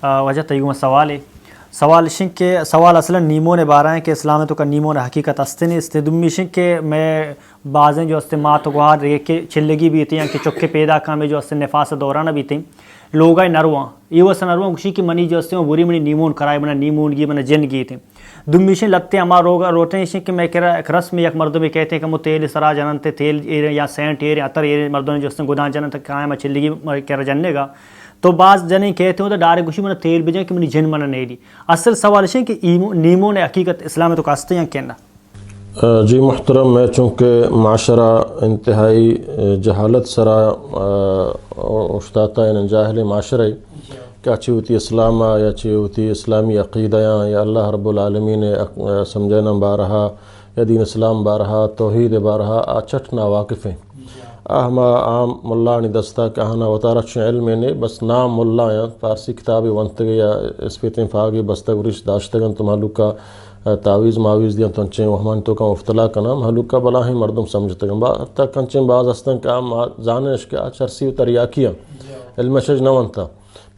وجہ تیگم سوال سوال شن کے سوال اصلا نیمون بارہ ہیں کہ اسلام تو کا نیمون حقیقت استنے استدمی شن کہ میں بعضیں جو استماعت گوار کہ چلگی بھی تھیں کہ چکے پیدا کامے جو است نفاس دورانہ بھی تھیں لوگا نرواں یہ وس نرواں گوشی کی منی جو استے ہیں بری منی نیمون کرائے بنا نیمون گی بنا جن گی تھیں دمیشن لگتے ہمارا روگا روٹیں شن کہ میں کہہ ایک رسم یک مردوں میں کہتے ہیں کہ وہ تیل سرا جننتے تیل یا سینٹ ایرے عطر ایرے مردوں نے جو استیں گدان جنن تک قائم چلگی کہہ جننے گا تو بعض جنے کہتے ہوں تو ڈارے گوشی من تیل بجائیں کہ منی جن من نہیں دی اصل سوال ہے کہ نیمون حقیقت اسلام تو کاستے ہیں کہنا جی محترم میں چونکہ معاشرہ انتہائی جہالت سرا اشتاتا ان جاہل معاشرہ کیا چی ہوتی اسلام یا چی ہوتی اسلامی عقیدہ یا اللہ رب العالمین سمجھنا بارہا یا دین اسلام بارہا توحید بارہا آچٹ نا واقف ہیں ہما عام ملا نی دستا کہ ہنا وطارت علم نے بس نام ملا یا فارسی کتابی ونتگے یا اس پہ تنفاگی بستگرش داشتگن تو محلوکہ تعویز معاویز دیا تو انچیں وہمان تو کا افتلا کنا محلوکہ بلا ہی مردم سمجھتگن حتی کنچیں بعض ہستن کہ ہم زانش کے چرسی و تریاکیہ علم شج نہ ونتا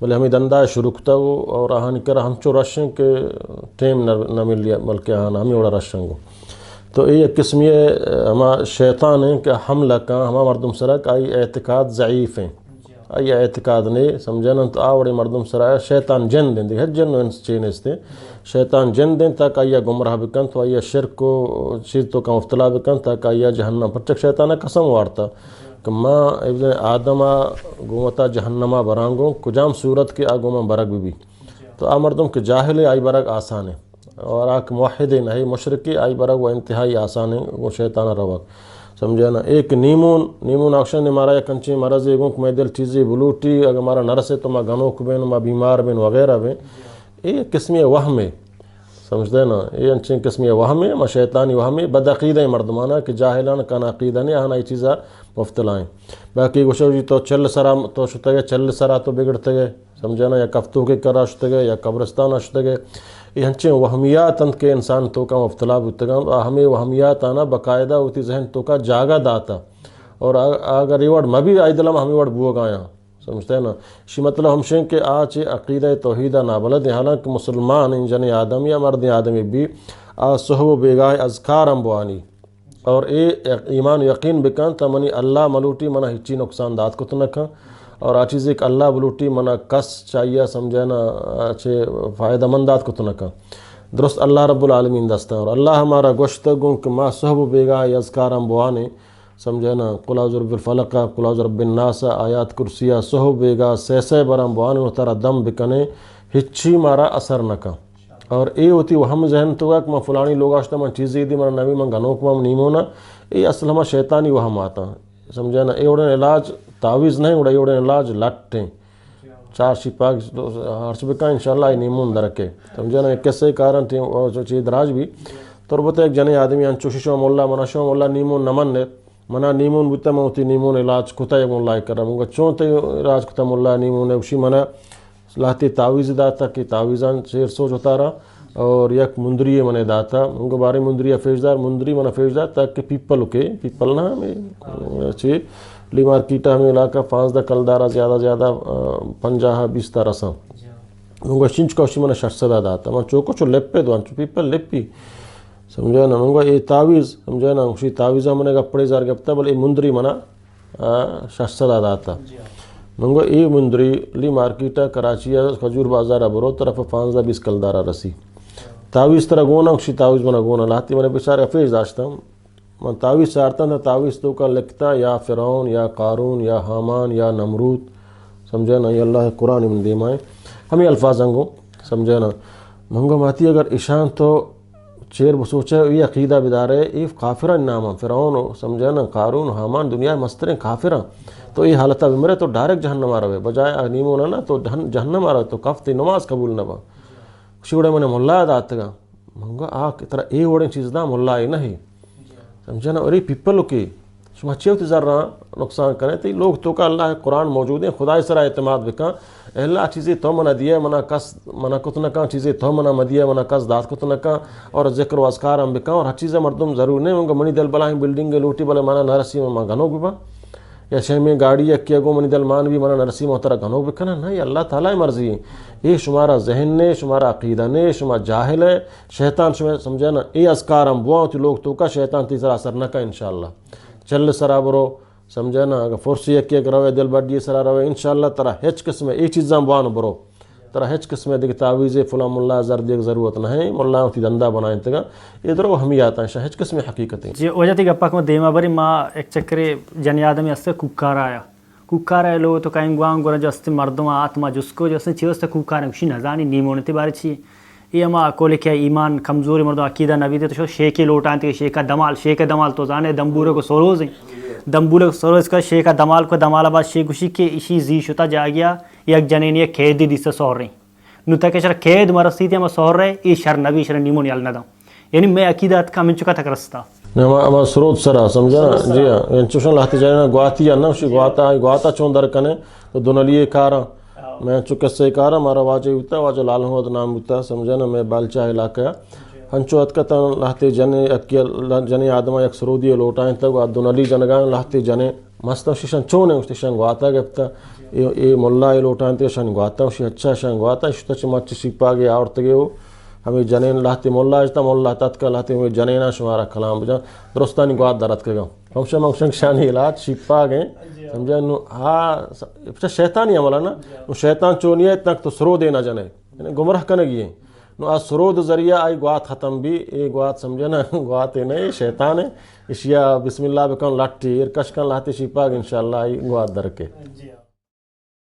بلے ہمیں دندہ شروع کتا ہو اور آہانی کرا ہم چو رشن کے ٹیم نہ مل لیا بلکہ آہانا ہمیں اوڑا رشن گو تو یہ قسم یہ ہما شیطان ہیں کہ حملہ کا ہما مردم سرک آئی اعتقاد ضعیف ہیں آئی اعتقاد نے سمجھنا تو آوڑے مردم سرک شیطان جن دیں ہر جن انس چینس دیں شیطان جن دیں تاکہ آئی گمراہ بکن تو آئی شرک کو چیز تو کا مفتلا بکن تاکہ آئی جہنم پرچک شیطانہ قسم وارتا کہ ماں ابن آدمہ گومتا جہنمہ برانگوں کجام صورت کے آگومہ برگ بھی تو آ مردم کے جاہل آئی برگ آسان ہے اور آک موحد نہیں مشرقی آئی برگ وہ انتہائی آسان ہے وہ شیطانہ روک سمجھے نا ایک نیمون آکشن نے مارا یا کنچی مرض گوں کہ میں دل چیزی بلوٹی اگر مارا نرسے تو میں گنوک بین میں بیمار بین وغیرہ بین یہ قسمی وہم ہے سمجھتے نا یہ انچین قسمی وہم ہے میں شیطانی وہم ہے بدعقیدہ مردمانہ کہ جاہلان کان عقیدہ نہیں آنا یہ چیزا مفتلائیں باقی گوشو جی تو چل سرا تو شتے گئے چل سرا تو بگڑتے گئے سمجھے نا یا کفتوں کے کرا شتے گئے یا قبرستان شتے گئے یہ ہنچیں وہمیات انت کے انسان تو کا مفتلا بتگا ہمیں وہمیات آنا باقاعدہ ہوتی ذہن تو کا جاگا داتا اور اگر یہ وڑ مبی آئی دلم ہمیں وڑ بوگ آیا سمجھتے ہیں نا اسی مطلب ہمشیں کہ آج عقیدہ توحیدہ نابلد حالانکہ مسلمان ان جن آدم یا مرد آدمی بھی صحب و بیگاہ اذکار امبوانی اور اے ایمان یقین بکن تا منی اللہ ملوٹی منہ ہچی نقصان دات کو تنکا اور آ چیز ایک اللہ بلوٹی منہ کس چاہیے سمجھنا اچھے فائدہ مندات کو تنکا درست اللہ رب العالمین دستا اور اللہ ہمارا گوشتگوں کہ ما صحب و بیگاہ اذکار امبوانے سمجھنا قل اعوذ برب الفلق قل اعوذ برب الناس آیات کرسیہ صحب بیگا سیسے برام بوان و تارا دم بکنے ہچی مارا اثر نکا اور اے ہوتی وہ ہم ذہن تو کہ میں فلانی لوگ آشتا میں چیزی دی مرا نبی من گنوک میں نیمونا اے اصل ہما شیطانی وہ ہم آتا سمجھنا اے اڑن علاج تعویز نہیں اڑے اڑن علاج لٹیں چار شپاک ہرچ بکا انشاءاللہ ای نیمون درکے سمجھنا کیسے کارن تھی چیز دراج بھی تربت ایک جنے آدمی انچو ششو مولا منا شو مولا نیمون نمن نے منا نیمون بتا موتی نیمون علاج کتا ہے مولا کرا مونگا چون تے علاج کتا مولا نیمون ہے اسی منا لاتی تعویز داتا کہ تعویزان شیر سوچ ہوتا رہا اور یک مندری منے داتا مونگا بارے مندری فیجدار مندری منا فیجدار تاکہ پیپل کے پیپل نا ہمیں چی لی مارکیٹا ہمیں علاقہ 15 کلدارہ زیادہ 50-20 رسا مونگا شنچ کوشی منا شرسدہ داتا من چوکو چو لپے دو انچو پیپل لپی سمجھے نا مونگا یہ تعویز سمجھے نا اسی تعویزہ منے گا پڑے زار گپتا بل یہ مندری منا شرسدہ داتا مونگا یہ مندری لی مارکیٹا کراچی خجور بازارہ برو طرف 15-20 کلدارہ رسی تعویز طرح گونا اسی تعویز منا گونا لاتی منے بچارے افیز داشتا من تعویز سارتا تھا تعویز تو کا لکھتا یا فرعون یا قارون یا حامان یا نمرود سمجھے نا یہ اللہ قرآن من دیمائے ہمیں الفاظ انگو سمجھے نا مونگا ماتی اگر اشان تو چیر بسوچے یہ عقیدہ بدارے یہ کافرہ نامہ فرعون سمجھے نا قارون حامان دنیا مستریں کافرہ تو یہ حالتہ بمرے تو ڈائریکٹ جہنم آ رہے بجائے اغنیم ہونا نا تو جہنم آ رہے تو کفتی نماز قبول نہ با کسی وڑے میں ملا داتا گا مونگا آکھ طرح اے وڑے چیز دا ملا ہی نہیں سمجھے نا اور یہ پیپلو کی شما چیو تی ذرہ نقصان کریں تو لوگ تو کا اللہ قرآن موجود ہیں خدا سرا اعتماد بکا اللہ چیزیں تو منا دیئے منا کس منا کتنکا چیزیں تو منا مدیئے منا کس دات کتنکا اور ذکر و اذکار ہم بکا اور ہر چیزیں مردم ضرور نہیں ہوں گا منی دل بلا ہی بلڈنگ لوٹی بلے مانا نرسی میں گنو گبا یا شے میں گاڑی اکیا گو منی دلمان بھی منا نرسی محترہ گھنو بکنا نہیں، اللہ تعالیٰ مرضی ہے. یہ شمارا ذہن نے، شمارا عقیدہ نے، شما جاہل ہے شیطان شما سمجھا نا. یہ اذکار ہم بواں تی لوگ تو کا شیطان تیسرا اثر نہ کا انشاءاللہ. چل سرا برو سمجھا نا، اگر فرسی اکیا روے دل بڑی سرا روے انشاءاللہ ترا ہچ قسم یہ چیزاں بوان برو، ترا ہچ قسم دیکھ تعویذ فلاں ملا زر دیکھ ضرورت نہ ہے، ملا تی دندہ بنائیں تگا ادھر وہ ہمیں آتا ہے ہچ قسم حقیقت ہے. جی وجہ گپاک میں دیما بری ما ایک چکرے جنی آدمی استے کوکارا آیا کوکارا لو تو کہیں گوان گورا جو استے مردم آتما جس کو جو استے چیز کوکارا کشی نزانی نیمونتی بارے چی یہ اما کولے کیا ایمان کمزوری مردم عقیدہ نبی دے تو شو شیخی لوٹان تے شیخ دمال تو زانے دمبورے کو سوروز ہیں دمبولے کو سوروز کا شیخ دمال کو دمال آباد شیخ گوشی کے اسی زی شتا جا گیا یک جنینی کھیدی دیستے سور رہی نو تاکہ شر کھید مرسی تھی اما سور رہے یہ شر نبی شر نیمونی الندہ یعنی میں عقیدت کا من چکا تک رستا اما سرود سرا سمجھا نا. جی ہاں یعنی چوشن لاتے جائے گواتی یا نوشی گواتا چون در کنے تو دونالیے کارا میں چکس سے کارا مارا واجہ ہوتا واجہ لال ہوا نام ہوتا سمجھا نا. میں بالچہ علاقہ ہنچو اتکتا لاتے جنے جنے آدمہ یک سرودی لوٹائیں تک دونالی جنگان لاتے جنے مستہ شیشن چونے اس شان گواتا گفتا یہ ملا لوٹائیں تے شان گواتا اسی اچھا شان گواتا اشتا چمچ شیپا گیا اور تگے ہو ہمیں جنین لاتے مولا اجتا مولا تتکا لاتے ہوئے جنینا شمارا کلام بجا درستانی گواد درد کے گا فمشن شانی علاج شیپا گئے سمجھا نو ہاں شیطانی عملہ نا نو شیطان چونیے تک تو سرو دینا جنے یعنی گمراہ کنگی ہے نو آج سرود ذریعہ آئی گواد ختم بھی یہ گواد سمجھا نا گواد ہے نہیں شیطان ہے اشیا بسم اللہ بکن لٹی ارکش کن لاتے شیپا گئے انشاءاللہ آئی گواد در کے.